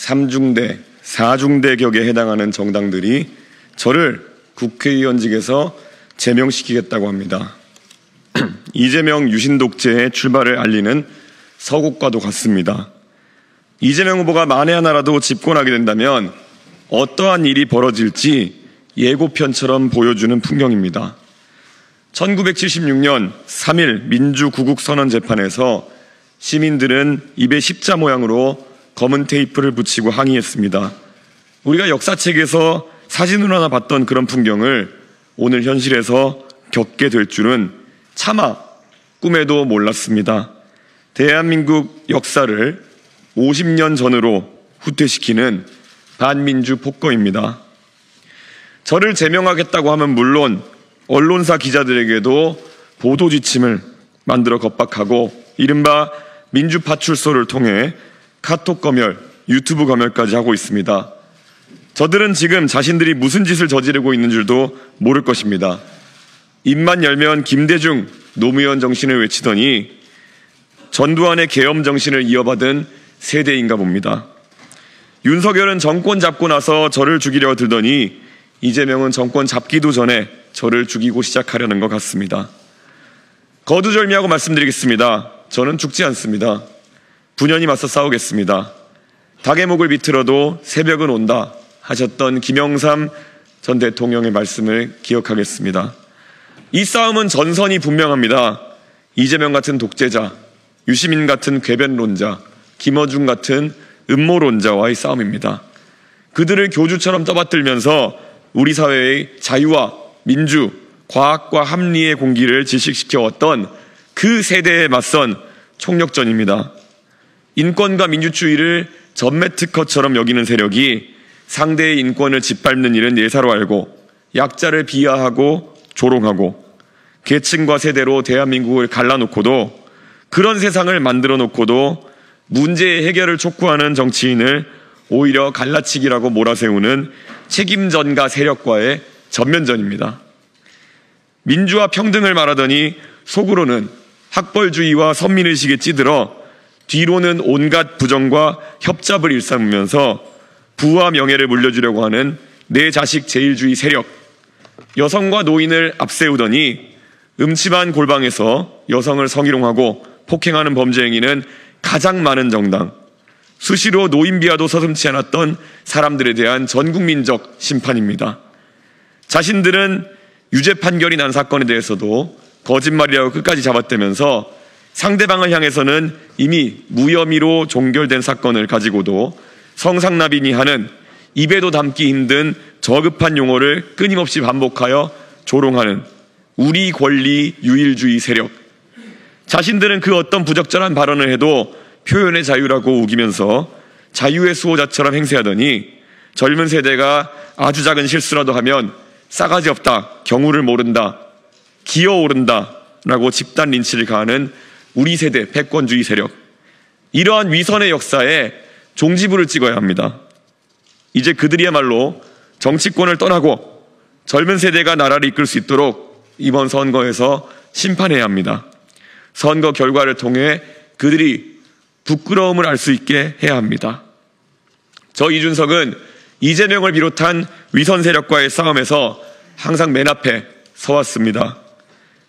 3중대, 4중대 격에 해당하는 정당들이 저를 국회의원직에서 제명시키겠다고 합니다. 이재명 유신 독재의 출발을 알리는 서곡과도 같습니다. 이재명 후보가 만에 하나라도 집권하게 된다면 어떠한 일이 벌어질지 예고편처럼 보여주는 풍경입니다. 1976년 3.1 민주구국선언 재판에서 시민들은 입에 십자 모양으로 검은 테이프를 붙이고 항의했습니다. 우리가 역사책에서 사진으로 하나 봤던 그런 풍경을 오늘 현실에서 겪게 될 줄은 차마 꿈에도 몰랐습니다. 대한민국 역사를 50년 전으로 후퇴시키는 반민주 폭거입니다. 저를 제명하겠다고 하면 물론 언론사 기자들에게도 보도 지침을 만들어 겁박하고 이른바 민주파출소를 통해 카톡 검열, 유튜브 검열까지 하고 있습니다. 저들은 지금 자신들이 무슨 짓을 저지르고 있는 줄도 모를 것입니다. 입만 열면 김대중, 노무현 정신을 외치더니 전두환의 계엄 정신을 이어받은 세대인가 봅니다. 윤석열은 정권 잡고 나서 저를 죽이려 들더니 이재명은 정권 잡기도 전에 저를 죽이고 시작하려는 것 같습니다. 거두절미하고 말씀드리겠습니다. 저는 죽지 않습니다. 분연히 맞서 싸우겠습니다. 닭의 목을 비틀어도 새벽은 온다 하셨던 김영삼 전 대통령의 말씀을 기억하겠습니다. 이 싸움은 전선이 분명합니다. 이재명 같은 독재자, 유시민 같은 궤변론자, 김어준 같은 음모론자와의 싸움입니다. 그들을 교주처럼 떠받들면서 우리 사회의 자유와 민주, 과학과 합리의 공기를 질식시켜왔던 그 세대에 맞선 총력전입니다. 인권과 민주주의를 전매특허처럼 여기는 세력이 상대의 인권을 짓밟는 일은 예사로 알고 약자를 비하하고 조롱하고 계층과 세대로 대한민국을 갈라놓고도 그런 세상을 만들어 놓고도 문제의 해결을 촉구하는 정치인을 오히려 갈라치기라고 몰아세우는 책임전가 세력과의 전면전입니다. 민주화 평등을 말하더니 속으로는 학벌주의와 선민의식에 찌들어 뒤로는 온갖 부정과 협잡을 일삼으면서 부와 명예를 물려주려고 하는 내 자식 제일주의 세력, 여성과 노인을 앞세우더니 음침한 골방에서 여성을 성희롱하고 폭행하는 범죄 행위는 가장 많은 정당, 수시로 노인 비하도 서슴지 않았던 사람들에 대한 전국민적 심판입니다. 자신들은 유죄 판결이 난 사건에 대해서도 거짓말이라고 끝까지 잡아떼면서 상대방을 향해서는 이미 무혐의로 종결된 사건을 가지고도 성상납인이 하는 입에도 담기 힘든 저급한 용어를 끊임없이 반복하여 조롱하는 우리 권리 유일주의 세력. 자신들은 그 어떤 부적절한 발언을 해도 표현의 자유라고 우기면서 자유의 수호자처럼 행세하더니 젊은 세대가 아주 작은 실수라도 하면 싸가지 없다, 경우를 모른다, 기어오른다 라고 집단 린치를 가하는 우리 세대 패권주의 세력. 이러한 위선의 역사에 종지부를 찍어야 합니다. 이제 그들이야말로 정치권을 떠나고 젊은 세대가 나라를 이끌 수 있도록 이번 선거에서 심판해야 합니다. 선거 결과를 통해 그들이 부끄러움을 알 수 있게 해야 합니다. 저 이준석은 이재명을 비롯한 위선 세력과의 싸움에서 항상 맨 앞에 서왔습니다.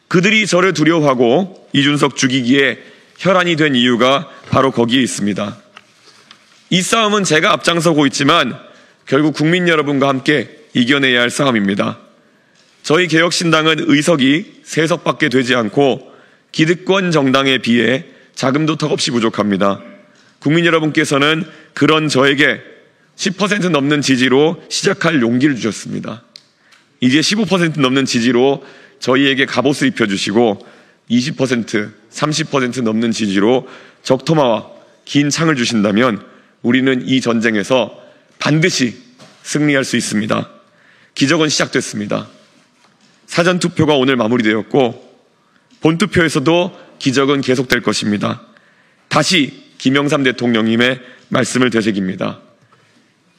그들이 저를 두려워하고 이준석 죽이기에 혈안이 된 이유가 바로 거기에 있습니다. 이 싸움은 제가 앞장서고 있지만 결국 국민 여러분과 함께 이겨내야 할 싸움입니다. 저희 개혁신당은 의석이 3석밖에 되지 않고 기득권 정당에 비해 자금도 턱없이 부족합니다. 국민 여러분께서는 그런 저에게 10% 넘는 지지로 시작할 용기를 주셨습니다. 이제 15% 넘는 지지로 저희에게 갑옷을 입혀주시고 20%, 30% 넘는 지지로 적토마와 긴 창을 주신다면 우리는 이 전쟁에서 반드시 승리할 수 있습니다. 기적은 시작됐습니다. 사전투표가 오늘 마무리되었고 본투표에서도 기적은 계속될 것입니다. 다시 김영삼 대통령님의 말씀을 되새깁니다.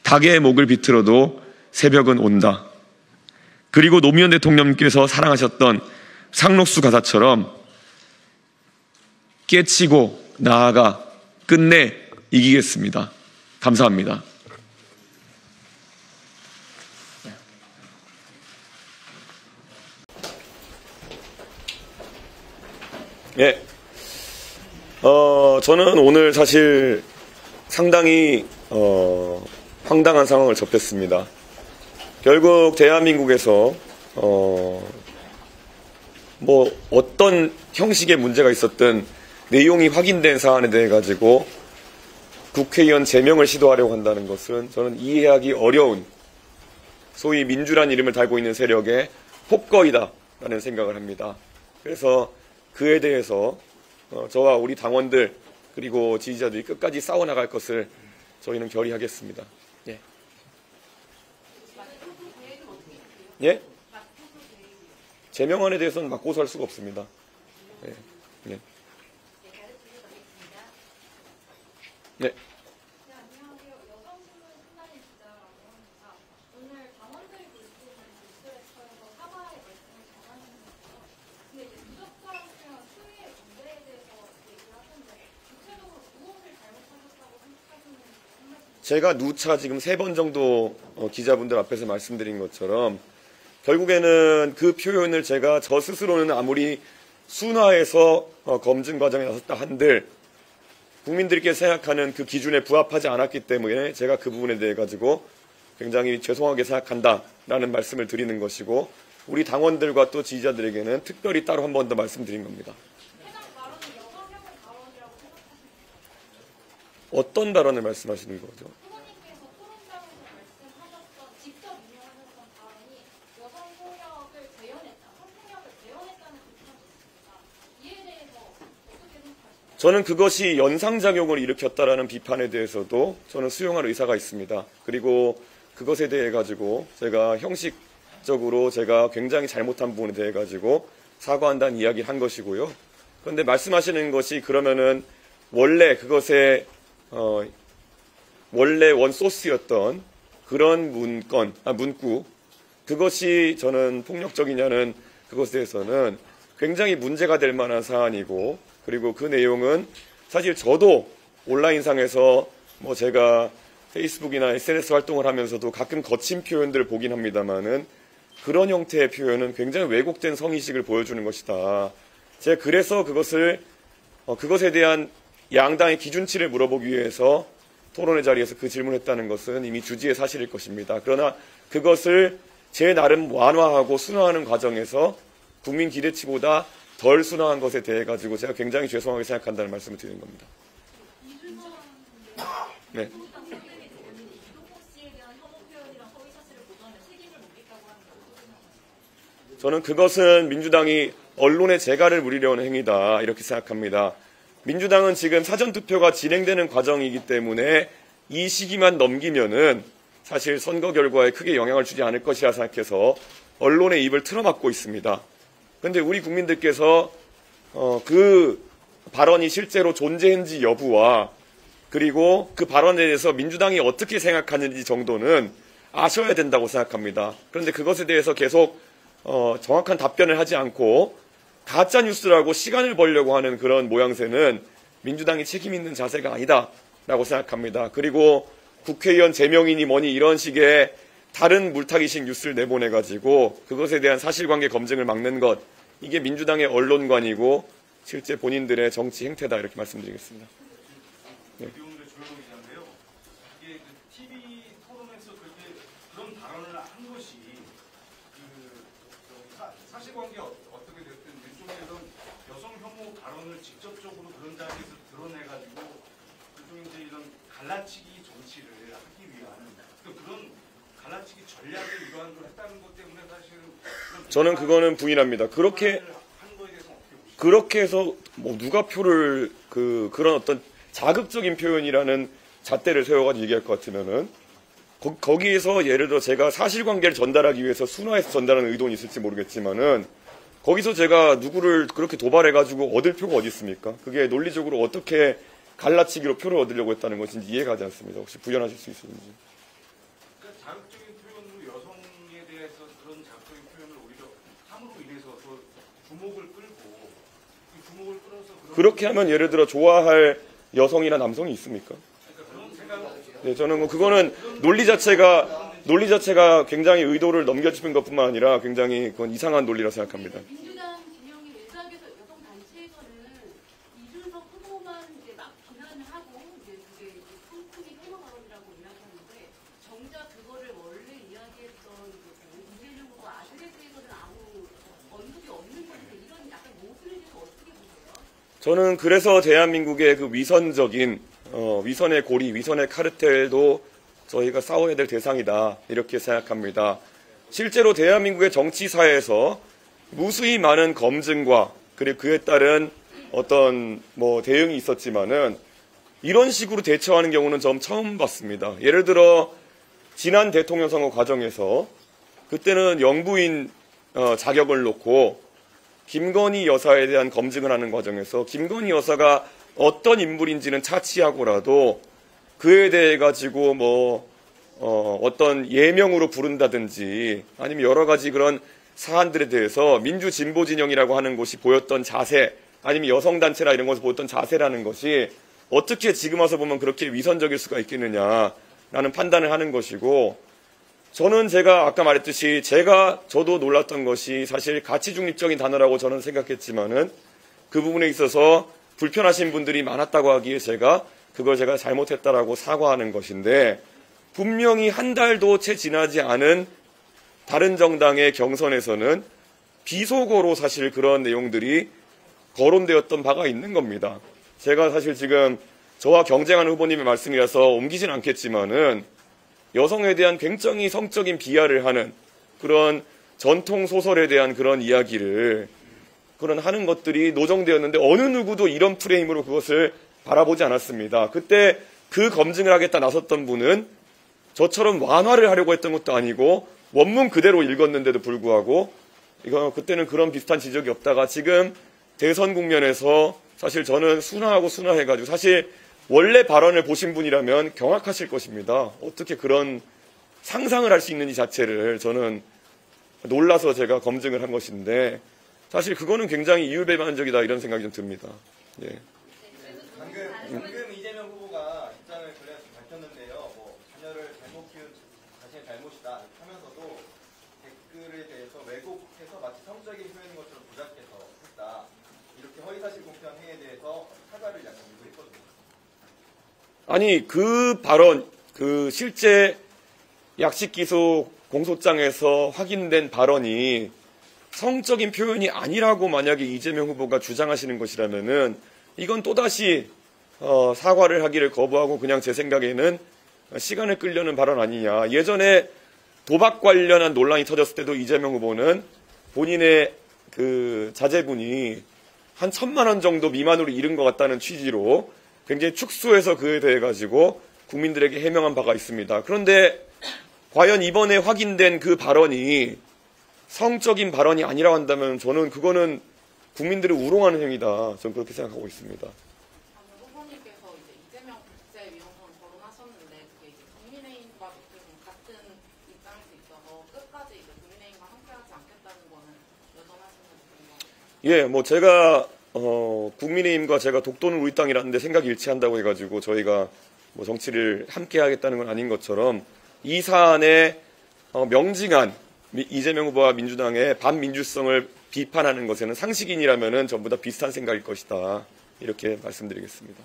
닭의 목을 비틀어도 새벽은 온다. 그리고 노무현 대통령께서 사랑하셨던 상록수 가사처럼 깨치고 나아가 끝내 이기겠습니다. 감사합니다. 예. 저는 오늘 사실 상당히 황당한 상황을 접했습니다. 결국 대한민국에서 뭐 어떤 형식의 문제가 있었든 내용이 확인된 사안에 대해 가지고 국회의원 제명을 시도하려고 한다는 것은 저는 이해하기 어려운 소위 민주란 이름을 달고 있는 세력의 폭거이다라는 생각을 합니다. 그래서 그에 대해서 저와 우리 당원들 그리고 지지자들이 끝까지 싸워나갈 것을 저희는 결의하겠습니다. 예. 예? 제명안에 대해서는 막 고소할 수가 없습니다. 예. 예. 네. 제가 누차 지금 3번 정도 기자분들 앞에서 말씀드린 것처럼 결국에는 그 표현을 제가 저 스스로는 아무리 순화해서 검증 과정에 나섰다 한들 국민들께 생각하는 그 기준에 부합하지 않았기 때문에 제가 그 부분에 대해 가지고 굉장히 죄송하게 생각한다라는 말씀을 드리는 것이고 우리 당원들과 또 지지자들에게는 특별히 따로 한 번 더 말씀드린 겁니다. 어떤 발언을 말씀하시는 거죠? 후보님께서 토론장에서 말씀하셨던 직접 인용하셨던 발언이 여성 폭력을 재현했다, 성폭력을 재현했다는 비판이 있습니다. 이에 대해서 어떻게 생각하십니까? 저는 그것이 연상작용을 일으켰다라는 비판에 대해서도 저는 수용할 의사가 있습니다. 그리고 그것에 대해 가지고 제가 형식적으로 제가 굉장히 잘못한 부분에 대해 가지고 사과한다는 이야기를 한 것이고요. 그런데 말씀하시는 것이 그러면은 원래 그것의 원래 원소스였던 그런 문구, 그것이 저는 폭력적이냐는 그것에 대해서는 굉장히 문제가 될 만한 사안이고, 그리고 그 내용은 사실 저도 온라인상에서 뭐 제가 페이스북이나 SNS 활동을 하면서도 가끔 거친 표현들을 보긴 합니다만은 그런 형태의 표현은 굉장히 왜곡된 성의식을 보여주는 것이다. 제가 그래서 그것에 대한 양당의 기준치를 물어보기 위해서 토론의 자리에서 그 질문했다는 것은 이미 주지의 사실일 것입니다. 그러나 그것을 제 나름 완화하고 순화하는 과정에서 국민 기대치보다 덜 순화한 것에 대해 가지고 제가 굉장히 죄송하게 생각한다는 말씀을 드리는 겁니다. 네. 저는 그것은 민주당이 언론의 재갈을 부리려는 행위다 이렇게 생각합니다. 민주당은 지금 사전투표가 진행되는 과정이기 때문에 이 시기만 넘기면은 사실 선거 결과에 크게 영향을 주지 않을 것이라 생각해서 언론의 입을 틀어막고 있습니다. 그런데 우리 국민들께서 그 발언이 실제로 존재했는지 여부와 그리고 그 발언에 대해서 민주당이 어떻게 생각하는지 정도는 아셔야 된다고 생각합니다. 그런데 그것에 대해서 계속 정확한 답변을 하지 않고 가짜 뉴스라고 시간을 벌려고 하는 그런 모양새는 민주당이 책임 있는 자세가 아니다라고 생각합니다. 그리고 국회의원 제명이니 뭐니 이런 식의 다른 물타기식 뉴스를 내보내가지고 그것에 대한 사실관계 검증을 막는 것, 이게 민주당의 언론관이고 실제 본인들의 정치 행태다 이렇게 말씀드리겠습니다. 네. 사실관계 어떻게 됐든 일종의 여성 혐오 발언을 직접적으로 그런 자리에서 드러내가지고 일종의 이제 이런 갈라치기 정치를 하기 위한 그런 갈라치기 전략을 일환으로 했다는 것 때문에 사실은 저는 그거는 부인합니다. 그렇게 해서 뭐 누가 표를 그런 어떤 자극적인 표현이라는 잣대를 세워가지고 얘기할 것 같으면은 거기에서 예를 들어 제가 사실관계를 전달하기 위해서 순화해서 전달하는 의도는 있을지 모르겠지만은 거기서 제가 누구를 그렇게 도발해가지고 얻을 표가 어디 있습니까? 그게 논리적으로 어떻게 갈라치기로 표를 얻으려고 했다는 것인지 이해가 가지 않습니다. 혹시 부연하실 수 있는지. 그러니까 자극적인 표현으로 여성에 대해서 그런 자극적인 표현을 오히려 함으로 인해서 더 주목을 끌고 그 주목을 끌어서 그렇게 하면 예를 들어 좋아할 여성이나 남성이 있습니까? 그러니까 그런 생각은 없어요. 예, 저는 뭐 그거는 논리 자체가 굉장히 의도를 넘겨짚은 것뿐만 아니라 굉장히 그건 이상한 논리라 생각합니다. 민주당 진영이 외곽에서 여성 단체에서는 이준석 후보만 이제 막 비난을 하고 이제 그게 성폭력 혐오 발언이라고 이야기하는데 정작 그거를 원래 이야기했던 이재명 후보 아들에 대해서는 아무 언급이 없는 건데 이런 약간 모순에 대해서 어떻게 보세요? 저는 그래서 대한민국의 그 위선의 고리, 위선의 카르텔도 저희가 싸워야 될 대상이다 이렇게 생각합니다. 실제로 대한민국의 정치사에서 무수히 많은 검증과 그리고 그에 따른 어떤 뭐 대응이 있었지만은 이런 식으로 대처하는 경우는 전 처음 봤습니다. 예를 들어 지난 대통령 선거 과정에서 그때는 영부인 자격을 놓고 김건희 여사에 대한 검증을 하는 과정에서 김건희 여사가 어떤 인물인지는 차치하고라도 그에 대해 가지고 어떤 예명으로 부른다든지 아니면 여러 가지 그런 사안들에 대해서 민주 진보 진영이라고 하는 곳이 보였던 자세 아니면 여성단체나 이런 것을 보였던 자세라는 것이 어떻게 지금 와서 보면 그렇게 위선적일 수가 있겠느냐라는 판단을 하는 것이고 저는 제가 아까 말했듯이 저도 놀랐던 것이 사실 가치 중립적인 단어라고 저는 생각했지만은 그 부분에 있어서 불편하신 분들이 많았다고 하기에 그걸 제가 잘못했다라고 사과하는 것인데 분명히 한 달도 채 지나지 않은 다른 정당의 경선에서는 비속어로 사실 그런 내용들이 거론되었던 바가 있는 겁니다. 제가 사실 지금 저와 경쟁하는 후보님의 말씀이라서 옮기진 않겠지만은 여성에 대한 굉장히 성적인 비하를 하는 그런 전통 소설에 대한 그런 이야기를 하는 것들이 노정되었는데 어느 누구도 이런 프레임으로 그것을 바라보지 않았습니다. 그때 그 검증을 하겠다 나섰던 분은 저처럼 완화를 하려고 했던 것도 아니고 원문 그대로 읽었는데도 불구하고 그때는 그런 비슷한 지적이 없다가 지금 대선 국면에서 사실 저는 순화해가지고 사실 원래 발언을 보신 분이라면 경악하실 것입니다. 어떻게 그런 상상을 할 수 있는지 자체를 저는 놀라서 제가 검증을 한 것인데 사실 그거는 굉장히 이율배반적이다 이런 생각이 좀 듭니다. 예. 방금 이재명 후보가 입장을 밝혔는데요. 자녀를 잘못 키운 자신의 잘못이다 하면서도 댓글에 대해서 왜곡해서 마치 성적인 표현인 것처럼 조작해서 했다. 이렇게 허위사실 공표한 행위에 대해서 사과를 약간 요구했거든요. 아니 그 발언, 실제 약식기소 공소장에서 확인된 발언이 성적인 표현이 아니라고 만약에 이재명 후보가 주장하시는 것이라면은 이건 또다시 사과를 하기를 거부하고 그냥 제 생각에는 시간을 끌려는 발언 아니냐. 예전에 도박 관련한 논란이 터졌을 때도 이재명 후보는 본인의 그 자제분이 한 1,000만 원 정도 미만으로 잃은 것 같다는 취지로 굉장히 축소해서 그에 대해 가지고 국민들에게 해명한 바가 있습니다. 그런데 과연 이번에 확인된 그 발언이 성적인 발언이 아니라고 한다면 저는 그거는 국민들을 우롱하는 행위다. 저는 그렇게 생각하고 있습니다. 후보님께서 이재명 국제위원장 거론하셨는데 그게 국민의힘과 같은 입장일 수 있어서 끝까지 국민의힘과 함께하지 않겠다는 거는 여전하시는 건가요? 예, 제가 국민의힘과 제가 독도는 우리 땅이라는데 생각이 일치한다고 해가지고 저희가 정치를 함께하겠다는 건 아닌 것처럼 이 사안에 명징한 이재명 후보와 민주당의 반민주성을 비판하는 것에는 상식인이라면은 전부 다 비슷한 생각일 것이다. 이렇게 말씀드리겠습니다.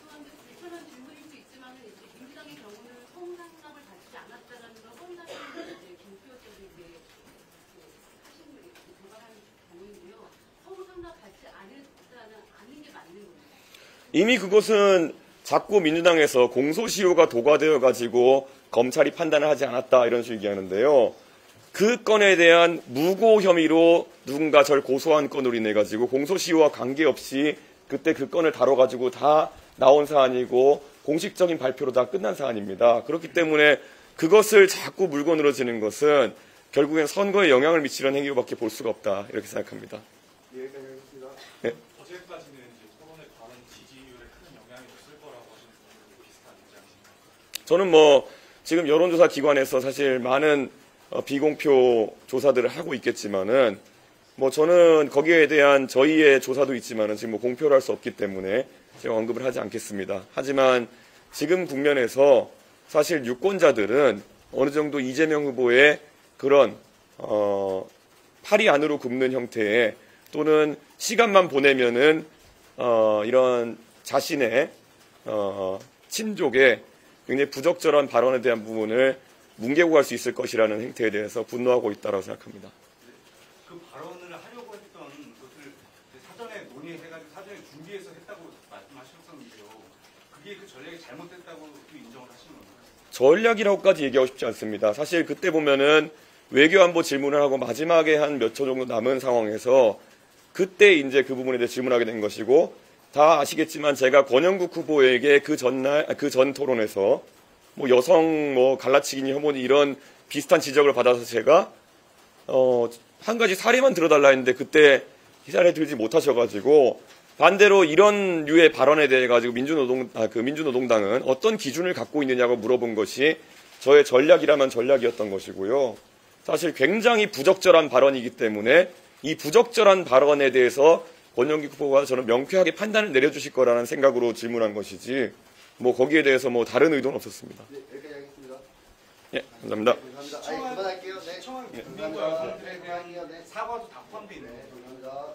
그런데 불편한 질문일 수 있지만 민주당의 경우는 성상납을 받지 않았다라는 건 허위사실을 김표 쪽에 하신 도발한 경우인데요. 성상납 받지 않은 게 맞는 겁니다. 이미 그것은 자꾸 민주당에서 공소시효가 도과되어 가지고 검찰이 판단을 하지 않았다 이런 식으로 얘기하는데요. 그 건에 대한 무고 혐의로 누군가 절 고소한 건으로 인해 가지고 공소시효와 관계없이 그때 그 건을 다뤄가지고 다 나온 사안이고 공식적인 발표로 다 끝난 사안입니다. 그렇기 때문에 그것을 자꾸 물건으로 지는 것은 결국엔 선거에 영향을 미치는 행위로밖에 볼 수가 없다 이렇게 생각합니다. 예, 알겠습니다. 네. 어제까지는 토론의 발언 지지율에 큰 영향이 없을 거라고 하시는 분들도 비슷한 입장이신가요? 저는 지금 여론조사 기관에서 사실 많은 비공표 조사들을 하고 있겠지만은 저는 거기에 대한 저희의 조사도 있지만은 지금 공표를 할 수 없기 때문에 제가 언급을 하지 않겠습니다. 하지만 지금 국면에서 사실 유권자들은 어느 정도 이재명 후보의 그런 팔이 안으로 굽는 형태의 또는 시간만 보내면은 이런 자신의 친족의 굉장히 부적절한 발언에 대한 부분을 뭉개고 갈 수 있을 것이라는 행태에 대해서 분노하고 있다고 생각합니다. 그 발언을 하려고 했던 것을 사전에 논의해가지고 사전에 준비해서 했다고 말씀하셨었는데요. 그게 그 전략이 잘못됐다고 인정을 하시는 건가요? 전략이라고까지 얘기하고 싶지 않습니다. 사실 그때 보면은 외교안보 질문을 하고 마지막에 한 몇 초 정도 남은 상황에서 그때 이제 그 부분에 대해 질문하게 된 것이고, 다 아시겠지만 제가 권영국 후보에게 그 전 토론에서 뭐 여성 뭐 갈라치기니 혐오니 이런 비슷한 지적을 받아서 제가 한 가지 사례만 들어달라 했는데 그때 사례 들지 못하셔가지고, 반대로 이런 류의 발언에 대해 가지고 민주노동당은 어떤 기준을 갖고 있느냐고 물어본 것이 저의 전략이라면 전략이었던 것이고요. 사실 굉장히 부적절한 발언이기 때문에 이 부적절한 발언에 대해서 권영국 후보가 저는 명쾌하게 판단을 내려주실 거라는 생각으로 질문한 것이지, 뭐 거기에 대해서 뭐 다른 의도는 없었습니다. 네, 여기까지 하겠습니다. 예, 감사합니다. 감사합니다. 아니, 그만할게요. 네. 시청한 국민과 감사합니다. 여성들에 대한 네. 사과도 다 포함되어 있네요. 감사합니다.